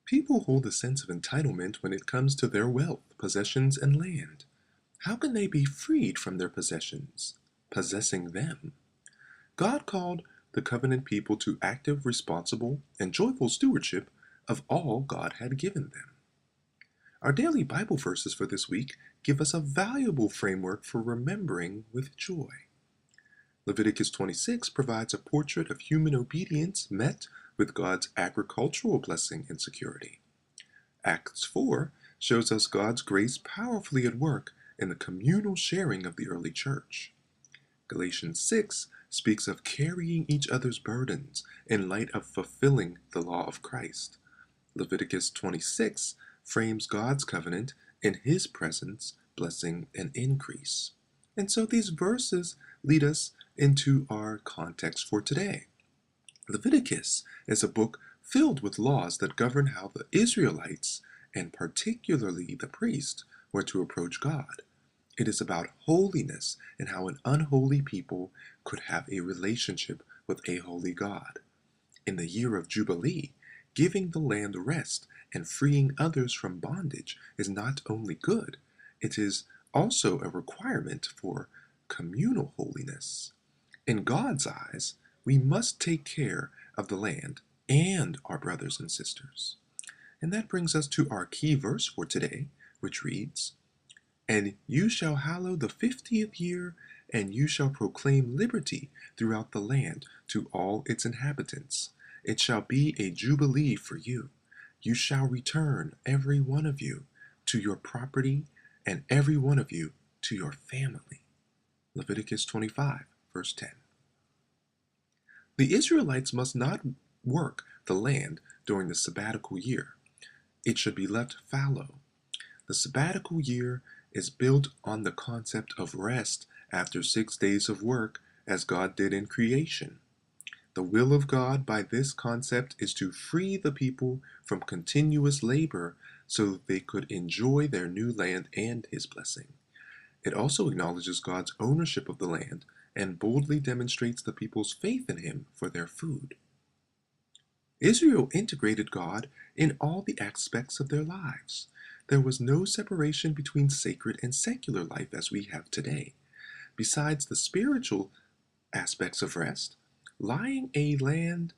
People hold a sense of entitlement when it comes to their wealth, possessions, and land. How can they be freed from their possessions, possessing them? God called the covenant people to active, responsible, and joyful stewardship of all God had given them. Our daily Bible verses for this week give us a valuable framework for remembering with joy. Leviticus 26 provides a portrait of human obedience met with God's agricultural blessing and security. Acts 4 shows us God's grace powerfully at work in the communal sharing of the early church. Galatians 6 speaks of carrying each other's burdens in light of fulfilling the law of Christ. Leviticus 26 frames God's covenant in His presence, blessing, and increase. And so these verses lead us into our context for today. Leviticus is a book filled with laws that govern how the Israelites, and particularly the priest, were to approach God. It is about holiness and how an unholy people could have a relationship with a holy God. In the year of Jubilee, giving the land rest and freeing others from bondage is not only good, it is also a requirement for communal holiness. In God's eyes, we must take care of the land and our brothers and sisters. And that brings us to our key verse for today, which reads, "And you shall hallow the 50th year, and you shall proclaim liberty throughout the land to all its inhabitants. It shall be a jubilee for you. You shall return, every one of you, to your property, and every one of you to your family." Leviticus 25, verse 10. The Israelites must not work the land during the sabbatical year. It should be left fallow. The sabbatical year is built on the concept of rest after 6 days of work, as God did in creation. The will of God by this concept is to free the people from continuous labor so that they could enjoy their new land and His blessing. It also acknowledges God's ownership of the land and boldly demonstrates the people's faith in Him for their food. Israel integrated God in all the aspects of their lives. There was no separation between sacred and secular life as we have today. Besides the spiritual aspects of rest, lying a land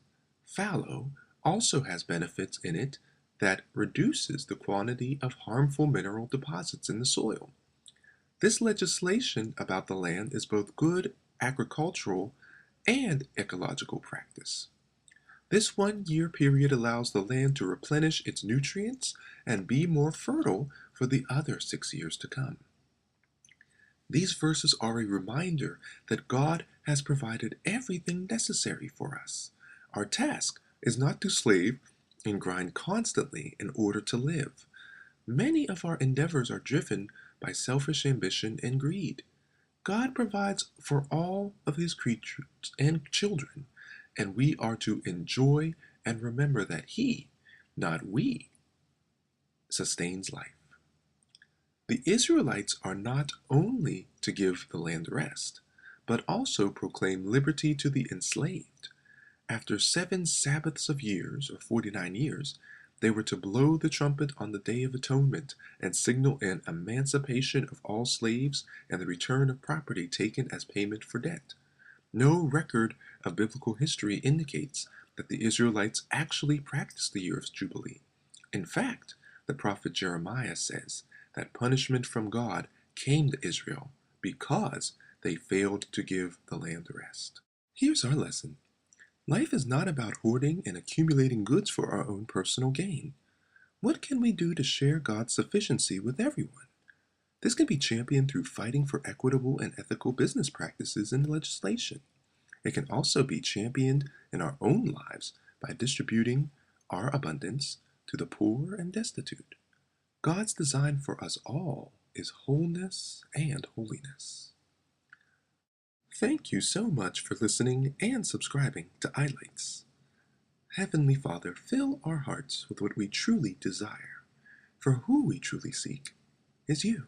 fallow also has benefits in it that reduces the quantity of harmful mineral deposits in the soil. This legislation about the land is both good agricultural and ecological practice. This 1-year period allows the land to replenish its nutrients and be more fertile for the other 6 years to come. These verses are a reminder that God has provided everything necessary for us. Our task is not to slave and grind constantly in order to live. Many of our endeavors are driven by selfish ambition and greed. God provides for all of His creatures and children, and we are to enjoy and remember that He, not we, sustains life. The Israelites are not only to give the land rest, but also proclaim liberty to the enslaved. After 7 Sabbaths of years, or 49 years, they were to blow the trumpet on the Day of Atonement and signal an emancipation of all slaves and the return of property taken as payment for debt. No record of biblical history indicates that the Israelites actually practiced the year of Jubilee. In fact, the prophet Jeremiah says that punishment from God came to Israel because they failed to give the land rest. Here's our lesson. Life is not about hoarding and accumulating goods for our own personal gain. What can we do to share God's sufficiency with everyone? This can be championed through fighting for equitable and ethical business practices and legislation. It can also be championed in our own lives by distributing our abundance to the poor and destitute. God's design for us all is wholeness and holiness. Thank you so much for listening and subscribing to iLights. Heavenly Father, fill our hearts with what we truly desire, for who we truly seek is you.